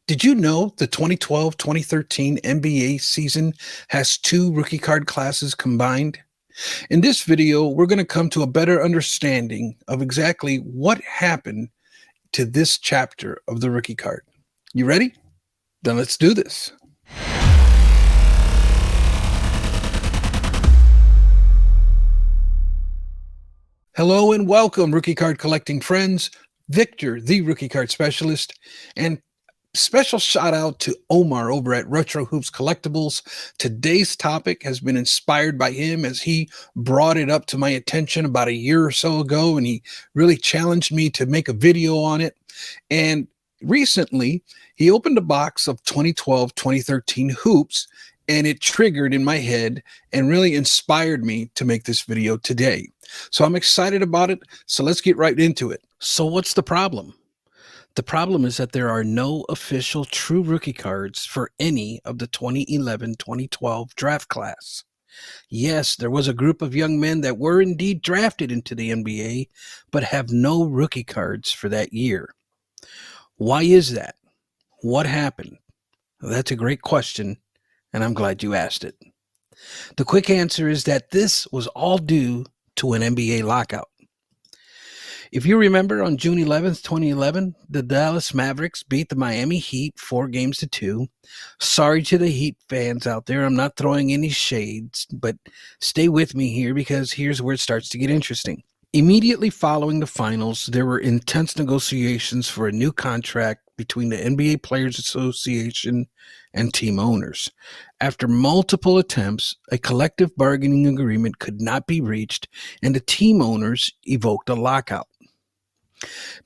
Did you know the 2012-2013 NBA season has two rookie card classes combined? In this video, we're going to come to a better understanding of exactly what happened to this chapter of the rookie card. You ready? Then let's do this. Hello and welcome, rookie card collecting friends. Victor, the rookie card specialist, and special shout out to Omar over at Retro Hoops Collectibles. Today's topic has been inspired by him as he brought it up to my attention about a year or so ago, and he really challenged me to make a video on it. And recently, he opened a box of 2012-2013 hoops, and it triggered in my head and really inspired me to make this video today. So I'm excited about it. So let's get right into it. So what's the problem? The problem is that there are no official true rookie cards for any of the 2011-2012 draft class. Yes, there was a group of young men that were indeed drafted into the NBA, but have no rookie cards for that year. Why is that? What happened? Well, that's a great question, and I'm glad you asked it. The quick answer is that this was all due to an NBA lockout. If you remember, on June 11th, 2011, the Dallas Mavericks beat the Miami Heat 4-2. Sorry to the Heat fans out there. I'm not throwing any shades, but stay with me here because here's where it starts to get interesting. Immediately following the finals, there were intense negotiations for a new contract between the NBA Players Association and team owners. After multiple attempts, a collective bargaining agreement could not be reached, and the team owners evoked a lockout.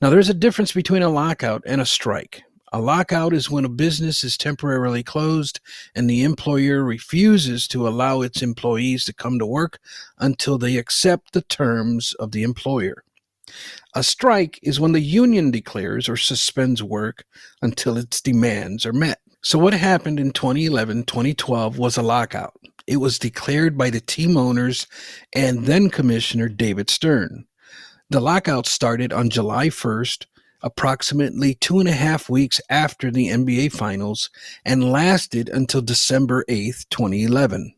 Now, there's a difference between a lockout and a strike. A lockout is when a business is temporarily closed and the employer refuses to allow its employees to come to work until they accept the terms of the employer. A strike is when the union declares or suspends work until its demands are met. So what happened in 2011-2012 was a lockout. It was declared by the team owners and then Commissioner David Stern. The lockout started on July 1st, approximately 2.5 weeks after the NBA Finals, and lasted until December 8th, 2011,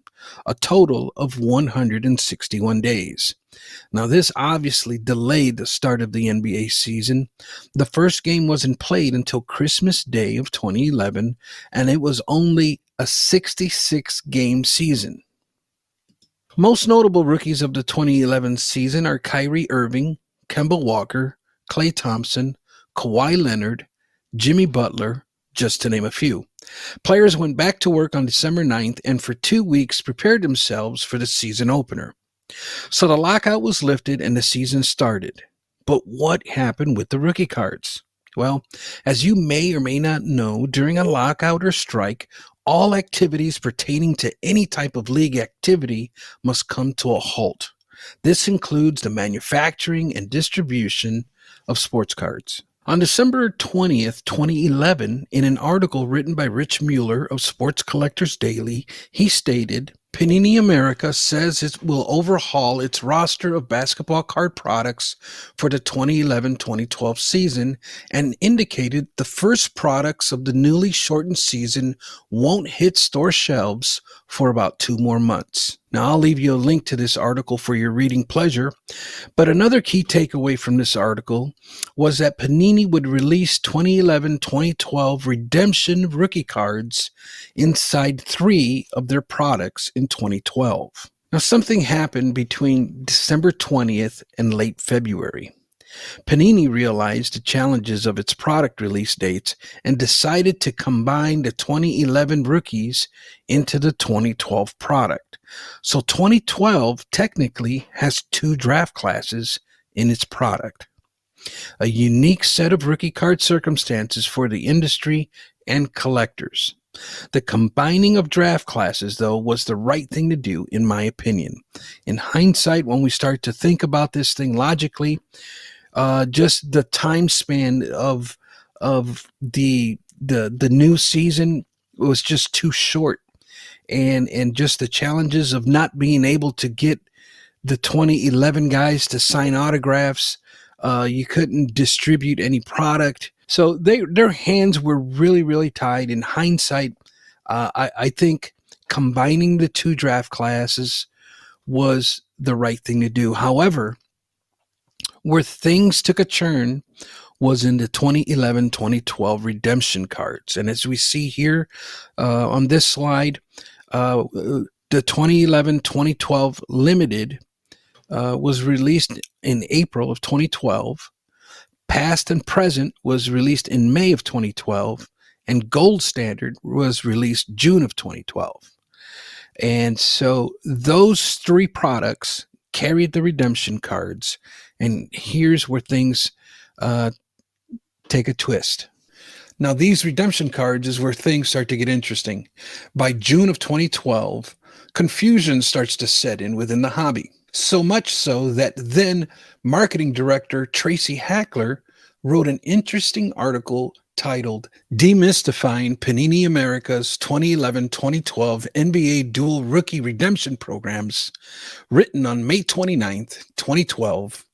a total of 161 days. Now, this obviously delayed the start of the NBA season. The first game wasn't played until Christmas Day of 2011, and it was only a 66-game season. Most notable rookies of the 2011 season are Kyrie Irving, Kemba Walker, Klay Thompson, Kawhi Leonard, Jimmy Butler, just to name a few. Players went back to work on December 9th and for 2 weeks prepared themselves for the season opener. So the lockout was lifted and the season started. But what happened with the rookie cards? Well, as you may or may not know, during a lockout or strike, all activities pertaining to any type of league activity must come to a halt. This includes the manufacturing and distribution of sports cards. On December 20th, 2011, in an article written by Rich Mueller of Sports Collectors Daily, he stated, Panini America says it will overhaul its roster of basketball card products for the 2011-2012 season and indicated the first products of the newly shortened season won't hit store shelves for about 2 more months. Now, I'll leave you a link to this article for your reading pleasure, but another key takeaway from this article was that Panini would release 2011-2012 redemption rookie cards inside 3 of their products in 2012. Now, something happened between December 20th and late February. Panini realized the challenges of its product release dates and decided to combine the 2011 rookies into the 2012 product. So 2012 technically has 2 draft classes in its product. A unique set of rookie card circumstances for the industry and collectors. The combining of draft classes, though, was the right thing to do, in my opinion. In hindsight, when we start to think about this thing logically, just the time span of the new season was just too short, and just the challenges of not being able to get the 2011 guys to sign autographs. You couldn't distribute any product. So their hands were really, really tied. In hindsight, I think combining the two draft classes was the right thing to do. However, where things took a turn was in the 2011-2012 redemption cards. And as we see here on this slide, the 2011-2012 limited was released in April of 2012. Past and Present was released in May of 2012, and Gold Standard was released June of 2012. And so those three products carried the redemption cards. And here's where things take a twist. Now, these redemption cards is where things start to get interesting. By June of 2012, confusion starts to set in within the hobby. So much so that then marketing director Tracy Hackler wrote an interesting article titled Demystifying Panini America's 2011-2012 NBA Dual Rookie Redemption Programs, written on May 29th, 2012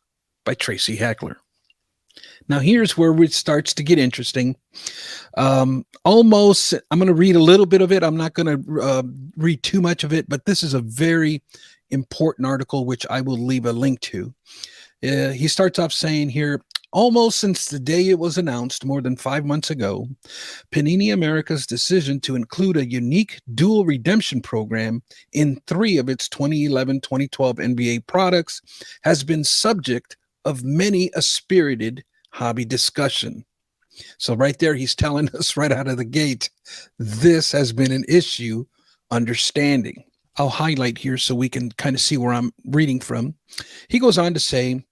by Tracy Hackler. Now, here's where it starts to get interesting. Almost, I'm going to read a little bit of it. I'm not going to read too much of it, but this is a very important article, which I will leave a link to. He starts off saying here, almost since the day it was announced more than 5 months ago, Panini America's decision to include a unique dual redemption program in 3 of its 2011-2012 NBA products has been subject of many a spirited hobby discussion. So right there, he's telling us right out of the gate, this has been an issue understanding. I'll highlight here so we can kind of see where I'm reading from. He goes on to say,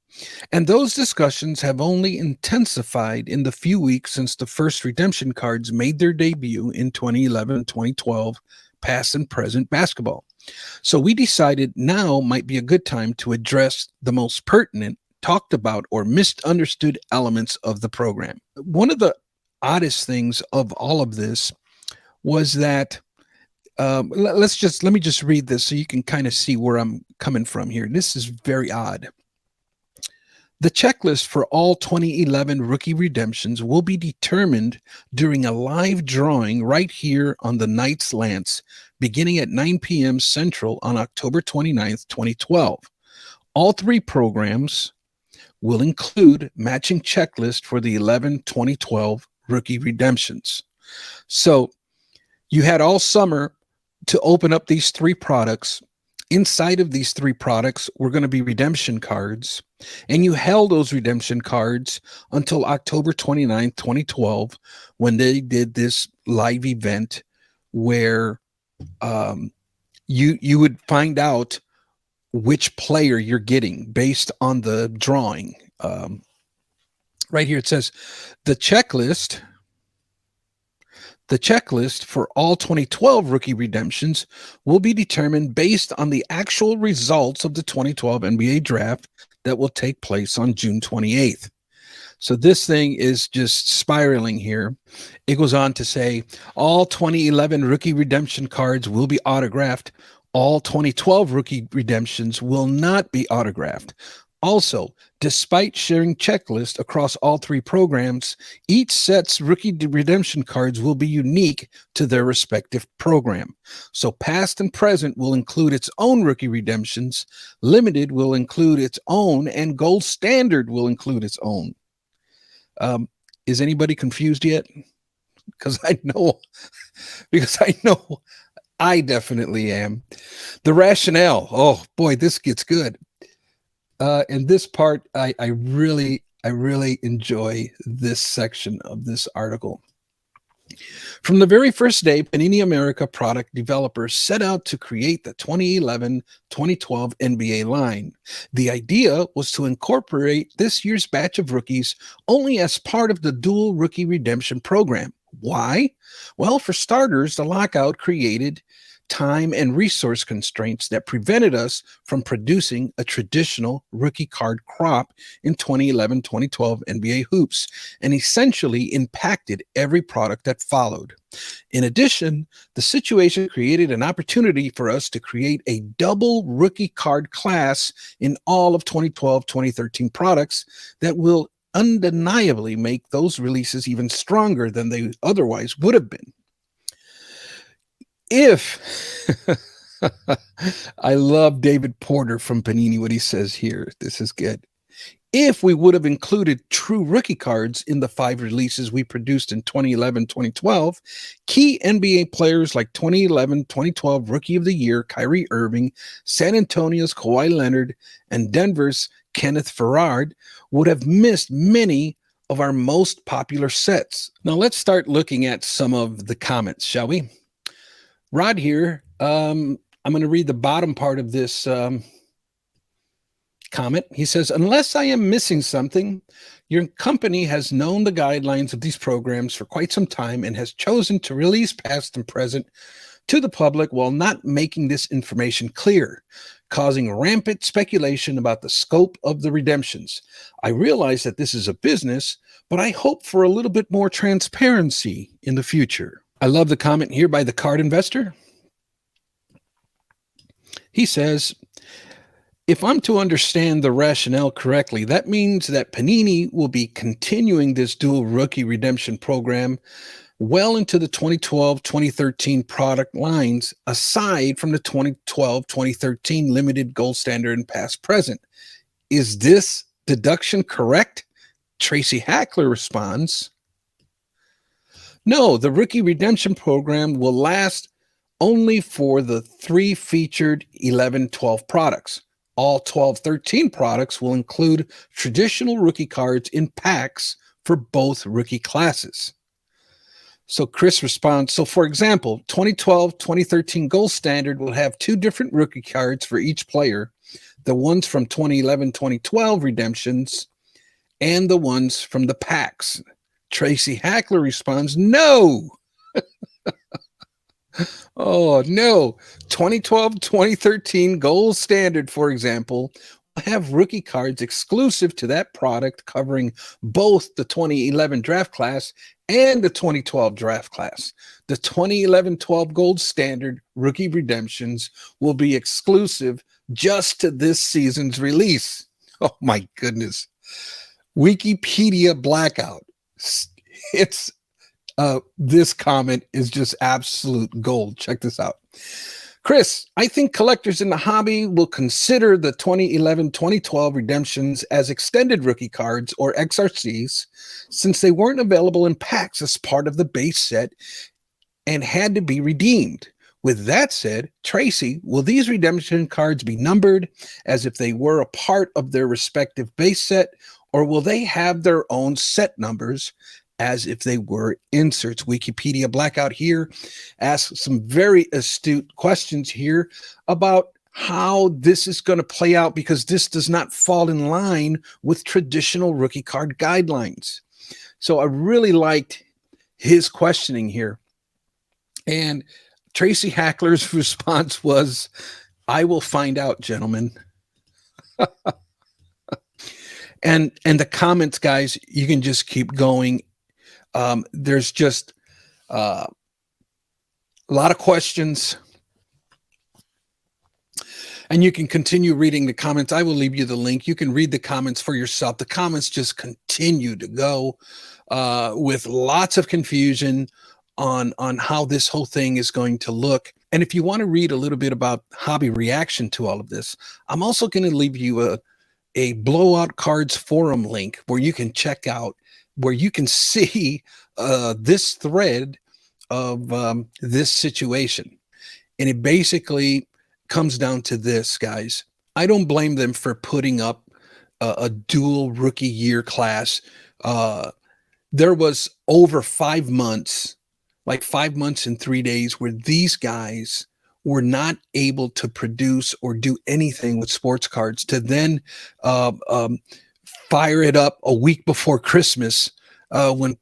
and those discussions have only intensified in the few weeks since the first redemption cards made their debut in 2011-2012 past and present basketball. So we decided now might be a good time to address the most pertinent, talked about, or misunderstood elements of the program. One of the oddest things of all of this was that let me just read this so you can kind of see where I'm coming from here. This is very odd. The checklist for all 2011 rookie redemptions will be determined during a live drawing right here on the Knights Lance, beginning at 9 p.m. Central on October 29th, 2012. All 3 programs will include matching checklist for the 2012 rookie redemptions. So you had all summer to open up these 3 products. Inside of these 3 products were going to be redemption cards, and you held those redemption cards until October 29th, 2012, when they did this live event where you would find out which player you're getting based on the drawing. Right here it says the checklist for all 2012 rookie redemptions will be determined based on the actual results of the 2012 NBA draft that will take place on June 28th. So this thing is just spiraling here. It goes on to say all 2011 rookie redemption cards will be autographed. All 2012 rookie redemptions will not be autographed. Also, despite sharing checklists across all 3 programs, each set's rookie redemption cards will be unique to their respective program. So past and present will include its own rookie redemptions, limited will include its own, and gold standard will include its own. Is anybody confused yet? Because I know I definitely am. The rationale. Oh boy, this gets good. And this part, I really enjoy this section of this article. From the very first day, Panini America product developers set out to create the 2011-2012 NBA line. The idea was to incorporate this year's batch of rookies only as part of the dual rookie redemption program. Why? Well, for starters, the lockout created time and resource constraints that prevented us from producing a traditional rookie card crop in 2011-2012 NBA hoops, and essentially impacted every product that followed. In addition, the situation created an opportunity for us to create a double rookie card class in all of 2012-2013 products that will undeniably make those releases even stronger than they otherwise would have been. If I love David Porter from Panini, what he says here. This is good. If we would have included true rookie cards in the 5 releases we produced in 2011, 2012, key NBA players like 2011, 2012 Rookie of the Year, Kyrie Irving, San Antonio's Kawhi Leonard, and Denver's Kenneth Ferrard would have missed many of our most popular sets. Now let's start looking at some of the comments, shall we? Rod here, I'm going to read the bottom part of this comment. He says, unless I am missing something, your company has known the guidelines of these programs for quite some time and has chosen to release past and present to the public while not making this information clear, causing rampant speculation about the scope of the redemptions. I realize that this is a business, but I hope for a little bit more transparency in the future. I love the comment here by the card investor. He says, if I'm to understand the rationale correctly, that means that Panini will be continuing this dual rookie redemption program well into the 2012-2013 product lines, aside from the 2012-2013 limited gold standard and past present. Is this deduction correct? Tracy Hackler responds, no, the rookie redemption program will last only for the 3 featured 11-12 products. All 12-13 products will include traditional rookie cards in packs for both rookie classes. So Chris responds, so for example, 2012-2013 Gold Standard will have 2 different rookie cards for each player, the ones from 2011-2012 redemptions and the ones from the packs. Tracy Hackler responds, no. Oh, no. 2012-2013 Gold Standard, for example, will have rookie cards exclusive to that product covering both the 2011 draft class and the 2012 draft class. The 2011-12 Gold Standard rookie redemptions will be exclusive just to this season's release. Oh, my goodness. Wikipedia blackout. It's this comment is just absolute gold. Check this out. Chris, I think collectors in the hobby will consider the 2011-2012 redemptions as extended rookie cards or XRCs since they weren't available in packs as part of the base set and had to be redeemed. With that said, Tracy, will these redemption cards be numbered as if they were a part of their respective base set, or will they have their own set numbers as if they were inserts? Wikipedia blackout here asks some very astute questions here about how this is going to play out, because this does not fall in line with traditional rookie card guidelines. So I really liked his questioning here. And Tracy Hackler's response was, I will find out, gentlemen. And the comments, guys, you can just keep going. There's just a lot of questions, and you can continue reading the comments. I will leave you the link. You can read the comments for yourself. The comments just continue to go with lots of confusion on how this whole thing is going to look. And if you want to read a little bit about hobby reaction to all of this, I'm also going to leave you a Blowout Cards forum link where you can check out, where you can see this thread of this situation. And it basically comes down to this, guys. I don't blame them for putting up a dual rookie year class. There was over 5 months, like 5 months and 3 days, where these guys were not able to produce or do anything with sports cards, to then fire it up a week before Christmas, when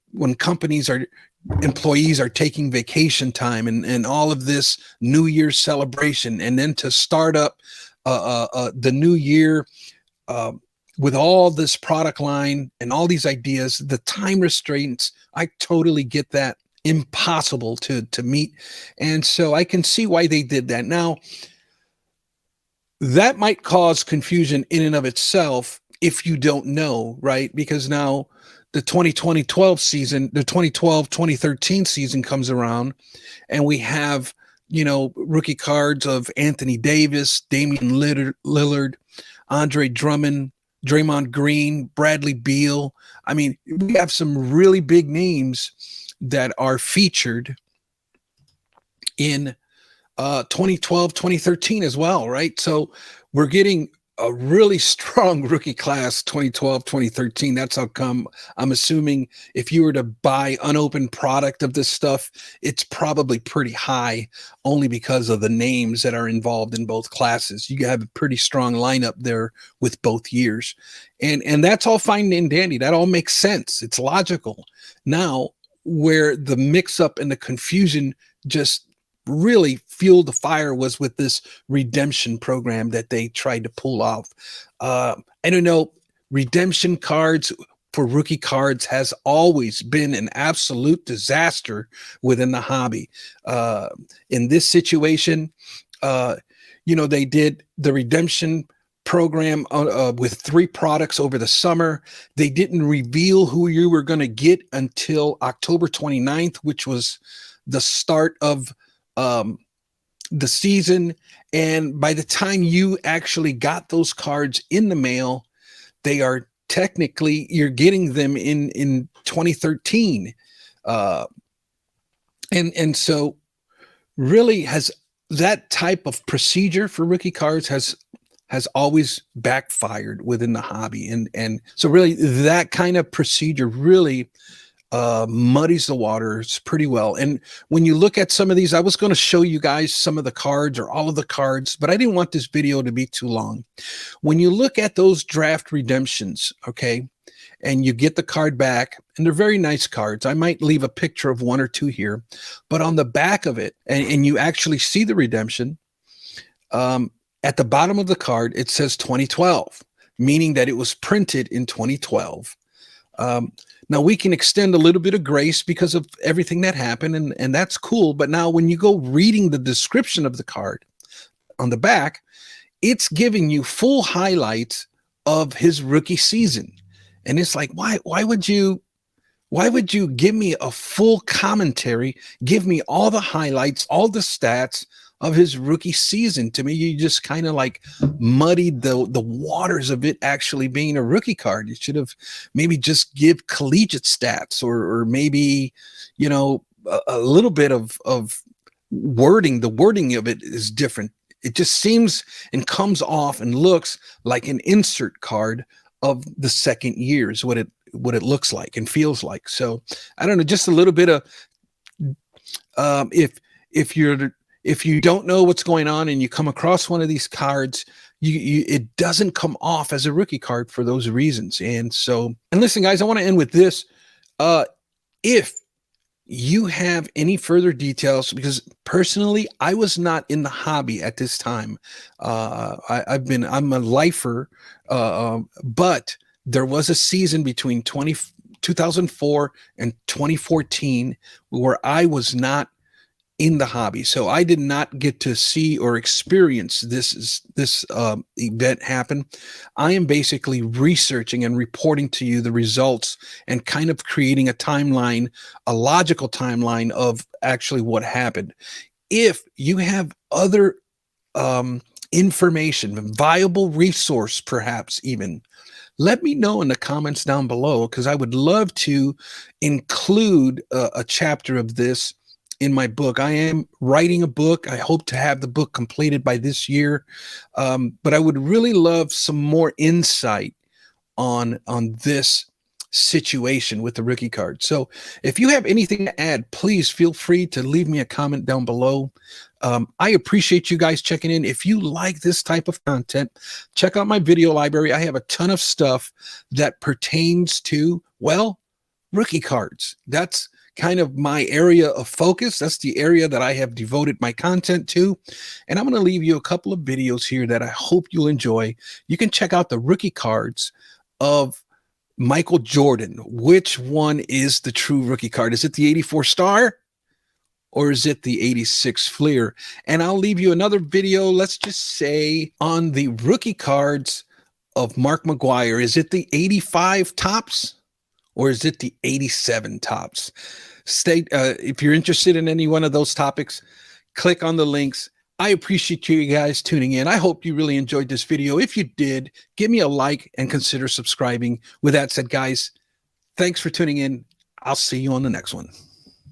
employees are taking vacation time and all of this New Year's celebration, and then to start up the new year with all this product line and all these ideas, the time restraints, I totally get that. Impossible to meet. And so I can see why they did that. Now, that might cause confusion in and of itself if you don't know, right? Because now the 2012 season, the 2012-2013 season comes around, and we have, rookie cards of Anthony Davis, Damian Lillard, Andre Drummond, Draymond Green, Bradley Beal. I mean, we have some really big names that are featured in 2012, 2013 as well, right? So we're getting a really strong rookie class 2012, 2013. That's how come I'm assuming if you were to buy unopened product of this stuff, it's probably pretty high only because of the names that are involved in both classes. You have a pretty strong lineup there with both years. And that's all fine and dandy. That all makes sense. It's logical. Now, where the mix up and the confusion just really fueled the fire was with this redemption program that they tried to pull off. I don't know, redemption cards for rookie cards has always been an absolute disaster within the hobby. In this situation, they did the redemption program with 3 products over the summer. They didn't reveal who you were going to get until October 29th, which was the start of the season. And by the time you actually got those cards in the mail, they are technically, you're getting them in 2013. And so really has that type of procedure for rookie cards has always backfired within the hobby. And so really that kind of procedure really muddies the waters pretty well. And when you look at some of these, I was going to show you guys some of the cards or all of the cards, but I didn't want this video to be too long. When you look at those draft redemptions, okay, and you get the card back, and they're very nice cards. I might leave a picture of 1 or 2 here, but on the back of it, and you actually see the redemption, at the bottom of the card, it says 2012, meaning that it was printed in 2012. Now we can extend a little bit of grace because of everything that happened, and that's cool. But now when you go reading the description of the card on the back, it's giving you full highlights of his rookie season. And it's like, why would you give me a full commentary, give me all the highlights, all the stats of his rookie season? To me, you just kind of like muddied the waters of it actually being a rookie card. You should have maybe just give collegiate stats, or maybe, a little bit of wording. The wording of it is different. It just seems and comes off and looks like an insert card of the second year is what it looks like and feels like. So I don't know, just a little bit of if you don't know what's going on and you come across one of these cards, it doesn't come off as a rookie card for those reasons. And listen, guys, I want to end with this. If you have any further details, because personally, I was not in the hobby at this time. I'm a lifer, but there was a season between 2004 and 2014 where I was not in the hobby. So I did not get to see or experience this event happen. I am basically researching and reporting to you the results and kind of creating a timeline, a logical timeline of actually what happened. If you have other information, viable resource, perhaps even, let me know in the comments down below, because I would love to include a chapter of this in my book. I am writing a book. I hope to have the book completed by this year. But I would really love some more insight on this situation with the rookie card. So if you have anything to add, please feel free to leave me a comment down below. I appreciate you guys checking in. If you like this type of content, check out my video library. I have a ton of stuff that pertains to, well, rookie cards. That's kind of my area of focus. That's the area that I have devoted my content to. And I'm going to leave you a couple of videos here that I hope you'll enjoy. You can check out the rookie cards of Michael Jordan. Which one is the true rookie card? Is it the 84 star or is it the 86 Fleer? And I'll leave you another video, let's just say, on the rookie cards of Mark McGuire? Is it the 85 tops or is it the 87 tops? If you're interested in any one of those topics, click on the links. I appreciate you guys tuning in. I hope you really enjoyed this video. If you did, give me a like and consider subscribing. With that said, guys, thanks for tuning in. I'll see you on the next one.